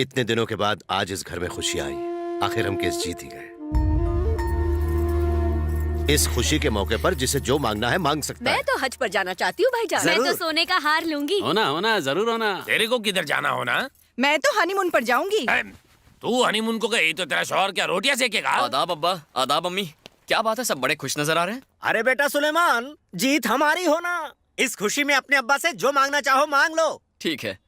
इतने दिनों के बाद आज इस घर में खुशी आई। आखिर हम केस जीत ही गए। इस खुशी के मौके पर जिसे जो मांगना है मांग सकता है। मैं तो हज पर जाना चाहती हूँ भाईजान। मैं तो सोने का हार लूंगी। होना होना जरूर होना। तेरे को किधर जाना होना? मैं तो हनीमून पर जाऊंगी। तू हनीमून को गई तो तेरा शौहर क्या रोटियां सेकेगा? आदाब अब्बा, आदाब अम्मी। क्या बात है, सब बड़े खुश नजर आ रहे हैं। अरे बेटा सुलेमान, जीत हमारी होना। इस खुशी में अपने अब्बा से जो मांगना चाहो मांग लो। ठीक है,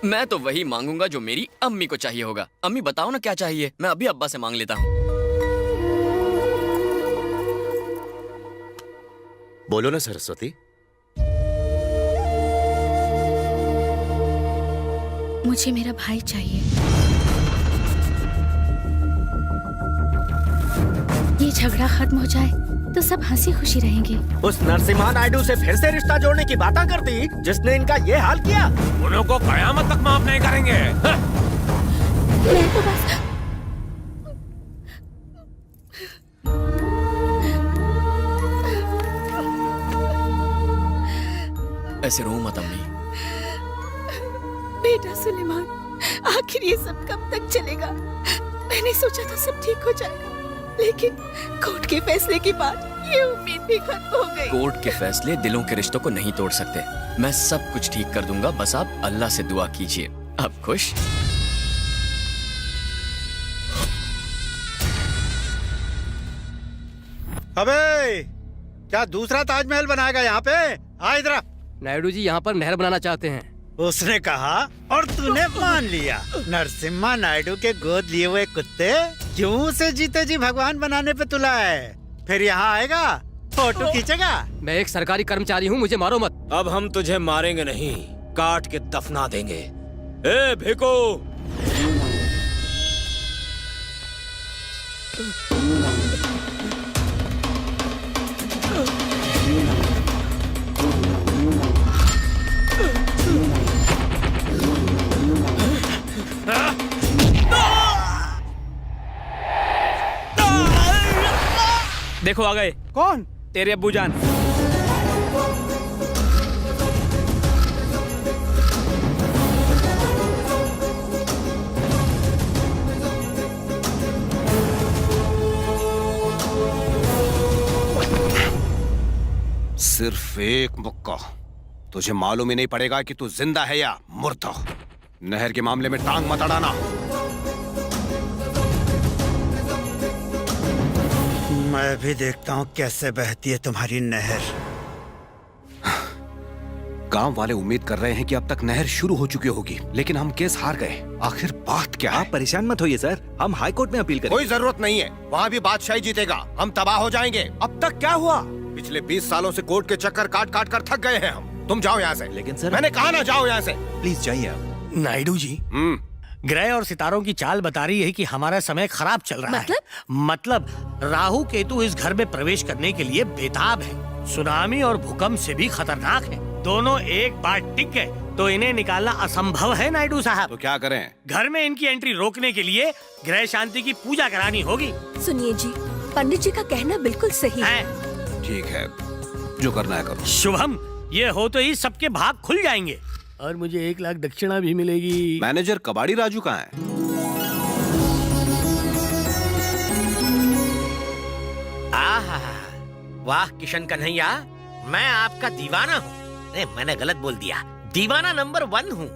मैं तो वही मांगूंगा जो मेरी अम्मी को चाहिए होगा। अम्मी बताओ ना क्या चाहिए, मैं अभी अब्बा से मांग लेता हूँ। बोलो ना सरस्वती। मुझे मेरा भाई चाहिए। ये झगड़ा खत्म हो जाए तो सब हंसी खुशी रहेंगे। उस नरसिम्हा नायडू से फिर से रिश्ता जोड़ने की बातें करती जिसने इनका ये हाल किया। उन्हों को कयामत तक माफ नहीं करेंगे। मैं तो बस ऐसे रो मत अम्मी। बेटा सुलेमान, आखिर ये सब कब तक चलेगा? मैंने सोचा था सब ठीक हो जाएगा, लेकिन कोर्ट के फैसले के बाद ये उम्मीद भी खत्म हो गई। कोर्ट के फैसले दिलों के रिश्तों को नहीं तोड़ सकते। मैं सब कुछ ठीक कर दूंगा, बस आप अल्लाह से दुआ कीजिए। अब खुश? अबे क्या दूसरा ताजमहल बनाएगा यहाँ पे? आ इधर। नायडू जी यहाँ पर नहर बनाना चाहते हैं। उसने कहा और तूने मान लिया। नरसिम्हा नायडू के गोद लिए हुए कुत्ते क्यों उसे जीते जी भगवान बनाने पे तुला है? फिर यहाँ आएगा, फोटो खींचेगा। मैं एक सरकारी कर्मचारी हूँ, मुझे मारो मत। अब हम तुझे मारेंगे नहीं, काट के दफना देंगे। ए भिको, देखो आ गए। कौन? तेरे अब्बू जान। सिर्फ एक मुक्का, तुझे मालूम ही नहीं पड़ेगा कि तू जिंदा है या मुर्दा। नहर के मामले में टांग मत अड़ाना। मैं भी देखता हूँ कैसे बहती है तुम्हारी नहर। गांव वाले उम्मीद कर रहे हैं कि अब तक नहर शुरू हो चुकी होगी, लेकिन हम केस हार गए। आखिर बात क्या है? आप परेशान मत होइए सर, हम हाई कोर्ट में अपील करेंगे। कोई जरूरत नहीं है, वहाँ भी बादशाही जीतेगा। हम तबाह हो जाएंगे। अब तक क्या हुआ? पिछले 20 सालों से कोर्ट के चक्कर काट काट कर थक गए हैं हम। तुम जाओ यहाँ से। लेकिन सर, मैंने कहा ना, जाओ यहाँ से। प्लीज जाइए आप। नायडू जी, ग्रह और सितारों की चाल बता रही है कि हमारा समय खराब चल रहा है। मतलब राहु केतु इस घर में प्रवेश करने के लिए बेताब है। सुनामी और भूकंप से भी खतरनाक है। दोनों एक बार टिक गए तो इन्हें निकालना असंभव है नायडू साहब। तो क्या करें? घर में इनकी एंट्री रोकने के लिए ग्रह शांति की पूजा करानी होगी। सुनिए जी, पंडित जी का कहना बिल्कुल सही है। ठीक है, जो करना है करो। शुभम, ये हो तो ही सबके भाग खुल जाएंगे और मुझे 1 लाख दक्षिणा भी मिलेगी। मैनेजर कबाड़ी राजू कहाँ है? आहा, वाह किशन कन्हैया, मैं आपका दीवाना हूँ। मैंने गलत बोल दिया, दीवाना नंबर 1 हूँ।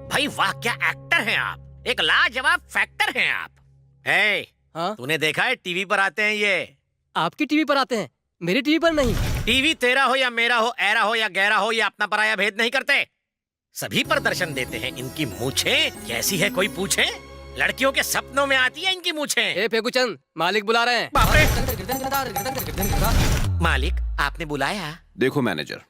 भाई वाह, क्या एक्टर हैं आप, एक लाजवाब फैक्टर हैं आप। हाँ? तूने देखा है टीवी पर आते हैं ये? आपकी टीवी पर आते हैं, मेरी टीवी पर नहीं। टीवी तेरा हो या मेरा हो, ऐरा हो या गहरा हो, ये अपना पराया भेद नहीं करते, सभी पर दर्शन देते हैं। इनकी मूछें कैसी है कोई पूछे? लड़कियों के सपनों में आती है इनकी मूछें। ए फेगुचंद, मालिक बुला रहे हैं। बाप रे! मालिक, आपने बुलाया? देखो मैनेजर,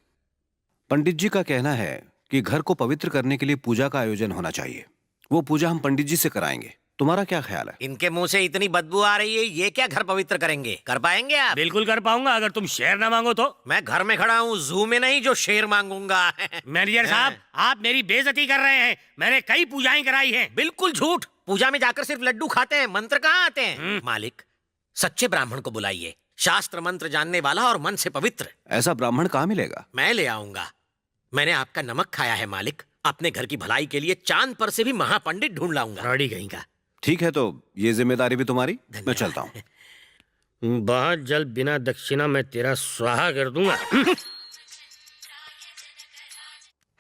पंडित जी का कहना है कि घर को पवित्र करने के लिए पूजा का आयोजन होना चाहिए। वो पूजा हम पंडित जी से कराएंगे। तुम्हारा क्या ख्याल है? इनके मुंह से इतनी बदबू आ रही है, ये क्या घर पवित्र करेंगे? कर पाएंगे आप? बिल्कुल कर पाऊंगा, अगर तुम शेर ना मांगो तो। मैं घर में खड़ा हूँ, जू में नहीं जो शेर मांगूंगा। मैनेजर साहब, आप मेरी बेइज्जती कर रहे हैं। मैंने कई पूजाएं कराई हैं। बिल्कुल झूठ। पूजा में जाकर सिर्फ लड्डू खाते हैं, मंत्र कहाँ आते हैं? मालिक, सच्चे ब्राह्मण को बुलाइए, शास्त्र मंत्र जानने वाला और मन से पवित्र। ऐसा ब्राह्मण कहाँ मिलेगा? मैं ले आऊंगा। मैंने आपका नमक खाया है मालिक। अपने घर की भलाई के लिए चांद पर से भी महापंडित ढूंढ लाऊंगा। गाड़ी कहीं का। ठीक है, तो ये जिम्मेदारी भी तुम्हारी। मैं चलता हूँ। बहुत जल्द बिना दक्षिणा मैं तेरा स्वाहा कर दूंगा।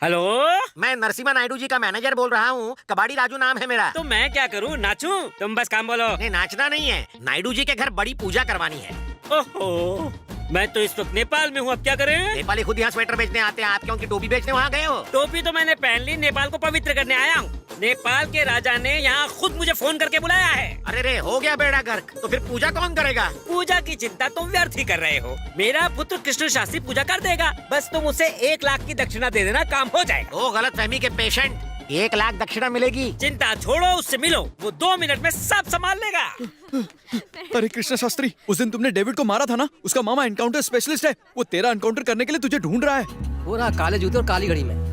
हेलो, मैं नरसिम्हा नायडू जी का मैनेजर बोल रहा हूँ। कबाड़ी राजू नाम है मेरा। तो मैं क्या करूँ, नाचूं? तुम बस काम बोलो। नहीं, नाचना नहीं है, नायडू जी के घर बड़ी पूजा करवानी है। ओहो, मैं तो इस वक्त नेपाल में हूँ, अब क्या करें? नेपाली खुद यहाँ स्वेटर बेचने आते हैं, आप क्यों की टोपी बेचने वहाँ गए हो? टोपी तो मैंने पहन ली, नेपाल को पवित्र करने आया हूँ। नेपाल के राजा ने यहाँ खुद मुझे फोन करके बुलाया है। अरे रे, हो गया बेड़ा गर्क, तो फिर पूजा कौन करेगा? पूजा की चिंता तुम व्यर्थ ही कर रहे हो। मेरा पुत्र कृष्ण शास्त्री पूजा कर देगा। बस तुम उसे 1 लाख की दक्षिणा दे देना, काम हो जाएगा। ओ गलत फहमी के पेशेंट, 1 लाख दक्षिणा मिलेगी। चिंता छोड़ो, उससे मिलो, वो 2 मिनट में सब संभाल लेगा। अरे कृष्ण शास्त्री, उस दिन तुमने डेविड को मारा था ना, उसका मामा एनकाउंटर स्पेशलिस्ट है। वो तेरा एनकाउंटर करने के लिए तुझे ढूंढ रहा है। वो रहा काले जूते और काली घड़ी में।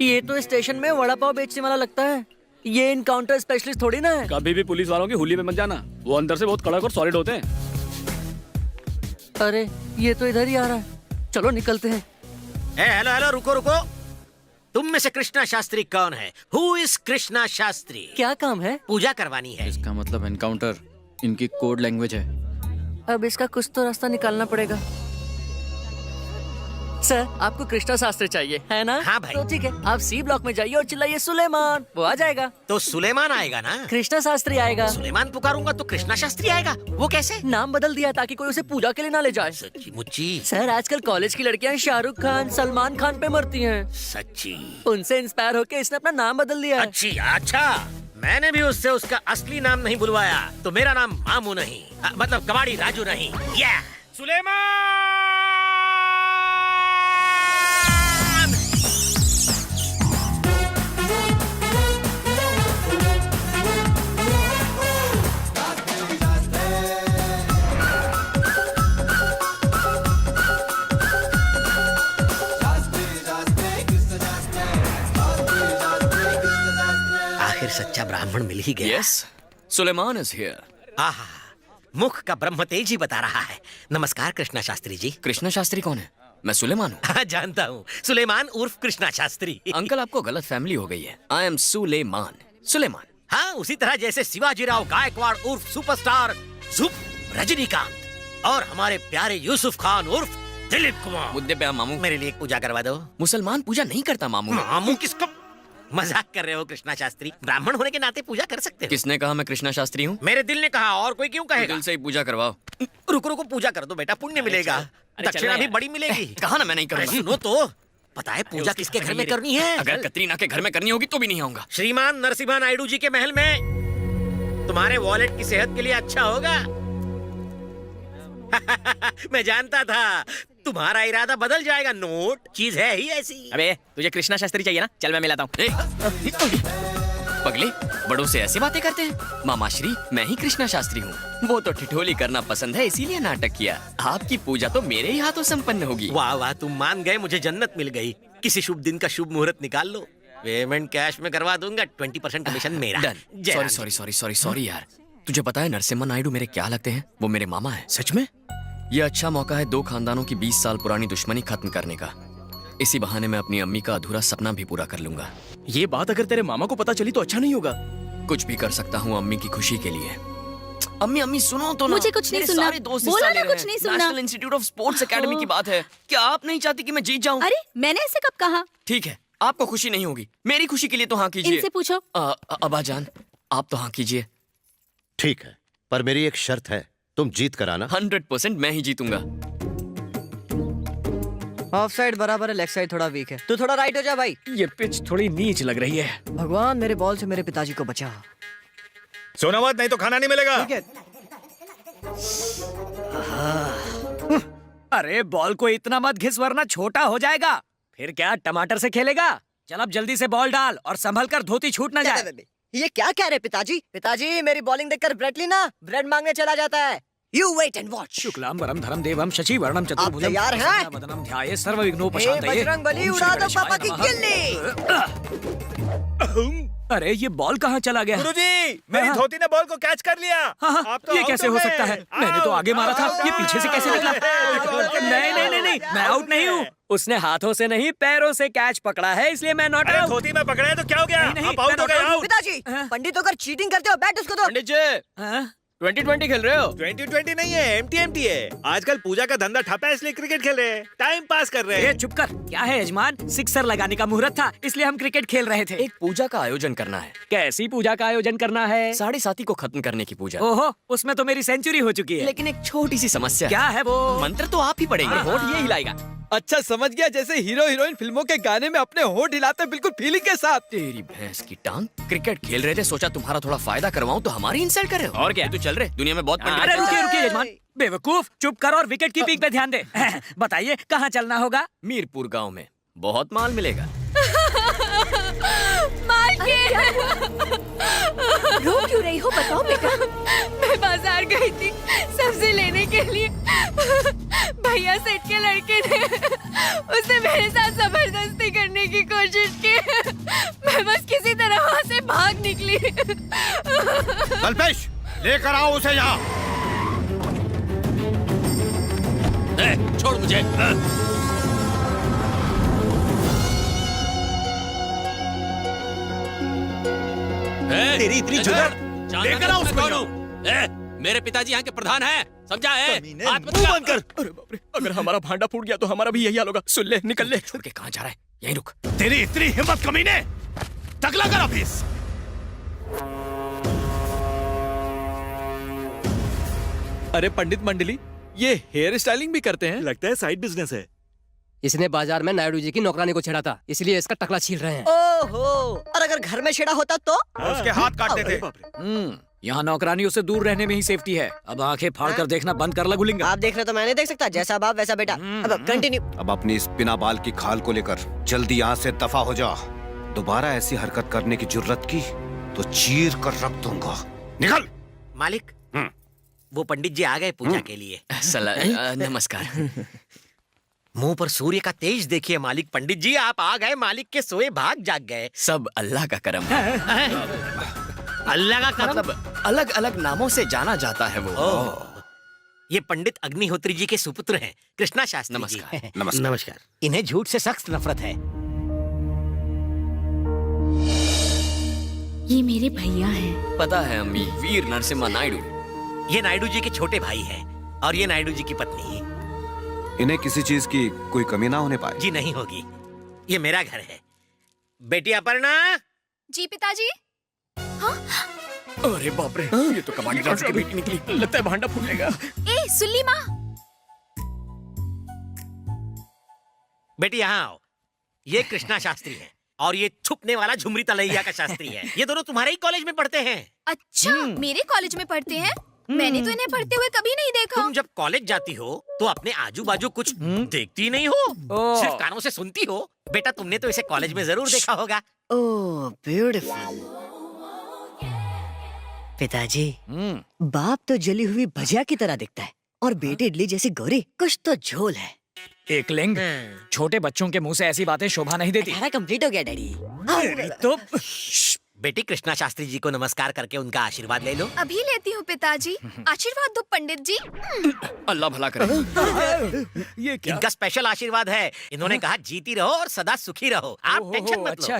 ये तो स्टेशन में वड़ा पाव बेचने वाला लगता है। ये इनकाउंटर स्पेशलिस्ट थोड़ी ना है। कभी भी पुलिस वालों की हुली में मत जाना, वो अंदर से बहुत कड़क और सॉलिड होते हैं। अरे ये तो इधर ही आ रहा है, चलो निकलते हैं। हेलो हेलो, रुको रुको। तुम में से कृष्णा शास्त्री कौन है? Who is Krishna Shastri? क्या काम है? पूजा करवानी है। इसका मतलब एनकाउंटर इनकी कोड लैंग्वेज है। अब इसका कुछ तो रास्ता निकालना पड़ेगा। सर, आपको कृष्णा शास्त्री चाहिए है ना? हाँ भाई। तो ठीक है, आप सी ब्लॉक में जाइए और चिल्लाइए सुलेमान, वो आ जाएगा। तो सुलेमान आएगा ना? कृष्णा शास्त्री आएगा। सुलेमान पुकारूंगा तो कृष्णा शास्त्री आएगा, वो कैसे? नाम बदल दिया ताकि कोई उसे पूजा के लिए ना ले जाए। सच्ची मुच्ची? सर, आजकल कॉलेज की लड़कियां शाहरुख खान, सलमान खान पे मरती हैं। सच्ची? उनसे इंस्पायर होकर इसने अपना नाम बदल दिया है। अच्छी, अच्छा। मैंने भी उससे उसका असली नाम नहीं बुलवाया, तो मेरा नाम मामू नहीं, मतलब कबाड़ी राजू नहीं। या सुलेमान! आखिर सच्चा ब्राह्मण मिल ही गया। Yes, Suleman is here. आहा, मुख का ब्रह्म तेज ही बता रहा है। नमस्कार कृष्णा शास्त्री जी। कृष्ण शास्त्री कौन है? मैं सुलेमान हूँ। हाँ, जानता हूँ, सुलेमान उर्फ कृष्णा शास्त्री। अंकल, आपको गलत फैमिली हो गई है। I am Suleman. सुलेमान। हाँ, उसी तरह जैसे शिवाजीराव गायकवाड़ उर्फ सुपरस्टार जुप रजनीकांत और हमारे प्यारे यूसुफ खान उर्फ दिलीप कुमार। मुद्दे पे आ मामू। मेरे लिए एक पूजा करवा दो। मुसलमान पूजा नहीं करता मामू। मामू किसको? मजाक कर रहे हो कृष्णा शास्त्री? ब्राह्मण होने के नाते पूजा कर सकते हो। किसने कहा मैं कृष्णा शास्त्री हूँ? मेरे दिल ने कहा, और कोई क्यों कहेगा? दिल से ही पूजा करवाओ। रुको रुको, पूजा कर दो बेटा, पुण्य मिलेगा, दक्षिणा भी बड़ी मिलेगी। कहा ना मैं नहीं करूँगा। सुनो तो, पता है पूजा किसके घर में करनी है? अगर कतरीना के घर में करनी होगी तो भी नहीं आऊंगा। श्रीमान नरसिम्हा नायडू जी के महल में। तुम्हारे वॉलेट की सेहत के लिए अच्छा होगा। मैं जानता था तुम्हारा इरादा बदल जाएगा, नोट चीज है ही ऐसी। अबे, तुझे कृष्णा शास्त्री चाहिए ना? चल मैं मिलाता हूँ। पगले, बड़ों से ऐसे बातें करते हैं? मामा श्री, मैं ही कृष्णा शास्त्री हूँ। वो तो ठिठोली करना पसंद है, इसीलिए नाटक किया। आपकी पूजा तो मेरे ही हाथों संपन्न होगी। वाह वाह, तुम मान गए, मुझे जन्नत मिल गई। किसी शुभ दिन का शुभ मुहूर्त निकाल लो, पेमेंट कैश में करवा दूंगा, 20% कमीशन मेरा। डन। सॉरी यार। तुझे पता है नरसिम्हा नायडू मेरे क्या लगते हैं? वो मेरे मामा है। सच में? ये अच्छा मौका है 2 खानदानों की 20 साल पुरानी दुश्मनी खत्म करने का। इसी बहाने मैं अपनी अम्मी का अधूरा सपना भी पूरा कर लूंगा। ये बात अगर तेरे मामा को पता चली तो अच्छा नहीं होगा। कुछ भी कर सकता हूँ अम्मी की खुशी के लिए। अम्मी सुनो तो ना। मुझे कुछ नहीं मेरे सुनना। सारे दोस्त बोला हिस्सा ना ले रहे कुछ हैं। नहीं सुनना। National institute of sports academy की बात है। क्या आप नहीं चाहती कि मैं जीत जाऊं? अरे मैंने ऐसे कब कहा? ठीक है, आपको खुशी नहीं होगी, मेरी खुशी के लिए तो हाँ कीजिए। इनसे पूछो। अब्बा जान, आप तो हाँ कीजिए। ठीक है, पर मेरी एक शर्त है, तुम जीत कर आना। 100% मैं ही जीतूंगा। ऑफ साइड बराबर है, लेग साइड थोड़ा वीक है। तू थोड़ा राइट हो जा भाई। ये पिच थोड़ी नीच लग रही है। भगवान मेरे बॉल से मेरे पिताजी को बचा। सोना मत, नहीं तो खाना नहीं मिलेगा। ठीक है। अरे बॉल को इतना मत घिस वरना छोटा हो जाएगा। फिर क्या टमाटर से खेलेगा? चल अब जल्दी से बॉल डाल और संभल कर धोती छूट ना जाए। ये क्या कह रहे पिताजी? पिताजी, मेरी बॉलिंग देखकर ब्रेट ली ना, ब्रेड मांगने चला जाता है। You wait and watch. शुक्लाम वरम धरम देवम शशि वर्णम चतुर्भुजम। आप तैयार हैं? वदनम ध्याये सर्व विघ्नोपशांतये। बजरंग बली, ओम उड़ा श्री दो गणेशाय पापा की नमः। गिल्ली। अरे ये बॉल कहाँ चला गया? गुरुजी, मेरी धोती ने बॉल को कैच कर लिया। हाँ, आप तो ये out कैसे हो हो गए। सकता है? मैंने तो आगे मारा था, ये पीछे से कैसे निकला? नहीं, मैं आउट नहीं हूँ। उसने हाथों से नहीं पैरों से कैच पकड़ा है, इसलिए मैं नॉट अरे आउट। धोती में पकड़ा है तो क्या हो गया? नहीं, आप आउट हो गए, आउट। पिताजी, पंडित होकर चीटिंग करते हो, बैट उसको दो। पंडित जी 2020 खेल रहे हो? 2020 नहीं है, एमटी है। आजकल पूजा का धंधा ठप है, इसलिए क्रिकेट खेल रहे हैं, टाइम पास कर रहे ए, हैं। चुप कर। क्या है यजमान, सिक्सर लगाने का मुहूर्त था, इसलिए हम क्रिकेट खेल रहे थे। एक पूजा का आयोजन करना है। कैसी पूजा का आयोजन करना है? 7.5 को खत्म करने की पूजा। ओहो, उसमें तो मेरी सेंचुरी हो चुकी है। लेकिन एक छोटी सी समस्या क्या है वो? मंत्र तो आप ही पढ़ेंगे, होठ ये हिलाएगा। अच्छा समझ गया, जैसे हीरो हीरोइन फिल्मों के गाने में अपने होठ हिलाते हैं, बिल्कुल फीलिंग के साथ। तेरी भैंस की टांग। क्रिकेट खेल रहे थे, सोचा तुम्हारा थोड़ा फायदा करवाऊं तो हमारी इंसल्ट कर रहे हो। और क्या तू चल रहे, दुनिया में बहुत पंडित अरे हैं। रुकिए यजमान, बेवकूफ, चुप कर और विकेट कीपिंग पे ध्यान दे। बताइए कहाँ चलना होगा? मीरपुर गांव में बहुत माल मिलेगा। रो क्यों रही हो, बताओ बेटा। मैं बाजार गई थी सब्जी लेने के लिए। भैया सेठ के लड़के ने उसने मेरे साथ जबरदस्ती करने की कोशिश की। मैं बस किसी तरह वहाँ से भाग निकली। कल्पेश, लेकर आओ उसे यहाँ। छोड़ मुझे। तेरी इतनी जुर्रत। लेकर आओ उसको। मेरे पिताजी यहाँ के प्रधान हैं, समझा है? हाथ मत लगा। अरे बाप रे, अगर हमारा भांडा फूट गया तो हमारा भी यही हाल होगा। सुन ले, निकल ले। छोड़ के कहाँ जा रहा है? यहीं रुक। तेरी इतनी हिम्मत कमीने, टकला कर ऑफिस। अरे पंडित मंडली, ये हेयर स्टाइलिंग भी करते हैं? लगता है साइड बिजनेस है। इसने बाजार में नायडू जी की नौकरानी को छेड़ा था, इसलिए इसका टकला छील रहे हैं। ओहो, और अगर घर में छेड़ा होता तो? उसके हाथ काटते थे। यहाँ नौकरानियों से दूर रहने में ही सेफ्टी है। अब आंखें फाड़ कर देखना बंद कर लगूंगा। आप देख रहे तो मैं नहीं देख सकता, जैसा बाप वैसा बेटा। अब कंटिन्यू। अब अपनी इस बिना बाल की खाल को लेकर जल्दी यहाँ से दफा हो जा। दोबारा ऐसी हरकत करने की जुर्रत की तो चीर कर रख दूंगा। निकल। मालिक, वो पंडित जी आ गए पूजा के लिए। नमस्कार। मुंह पर सूर्य का तेज देखिए मालिक। पंडित जी आप आ गए, मालिक के सोए भाग जाग गए। सब अल्लाह का करम। अल्लाह का करम। मतलब अलग अलग नामों से जाना जाता है वो। ये पंडित अग्निहोत्री जी के सुपुत्र हैं, कृष्णा शास्त्री। नमस्कार। जी। नमस्कार। इन्हें झूठ से सख्त नफरत है। ये मेरे भैया हैं। पता है अम्मी, वीर नरसिम्हा नायडू। ये नायडू जी के छोटे भाई हैं और ये नायडू जी की पत्नी है। इन्हें किसी चीज की कोई कमी ना होने पाए। जी नहीं होगी, ये मेरा घर है। बेटी अपर्णा। जी पिताजी। अरे बाप रे, ये तो कबाड़ी राजू की बेटी निकली। लगता है भांडा फूटेगा। ए सुल्ली माँ। बेटी यहाँ आओ। ये कृष्णा शास्त्री है और ये छुपने वाला झुमरी तलैया का शास्त्री है। ये दोनों तुम्हारे ही कॉलेज में पढ़ते हैं। अच्छा, मेरे कॉलेज में पढ़ते हैं? मैंने तो इन्हें पढ़ते हुए कभी नहीं देखा। तुम जब कॉलेज जाती हो तो अपने आजू बाजू कुछ देखती नहीं हो, सिर्फ कानों से सुनती हो। बेटा तुमने तो इसे कॉलेज में जरूर देखा होगा। Oh beautiful. पिताजी, बाप तो जली हुई भजिया की तरह दिखता है और बेटी इडली जैसी गोरी। कुछ तो झोल है। एक लिंग, छोटे बच्चों के मुंह से ऐसी बातें शोभा नहीं देती। कंप्लीट हो गया डैडी। तो बेटी कृष्णा शास्त्री जी को नमस्कार करके उनका आशीर्वाद ले लो। अभी लेती हूँ पिताजी। आशीर्वाद दो पंडित जी। अल्लाह भला करे। ये क्या? इनका स्पेशल आशीर्वाद है। इन्होंने कहा जीती रहो और सदा सुखी रहो। आप टेंशन मत लो। अच्छा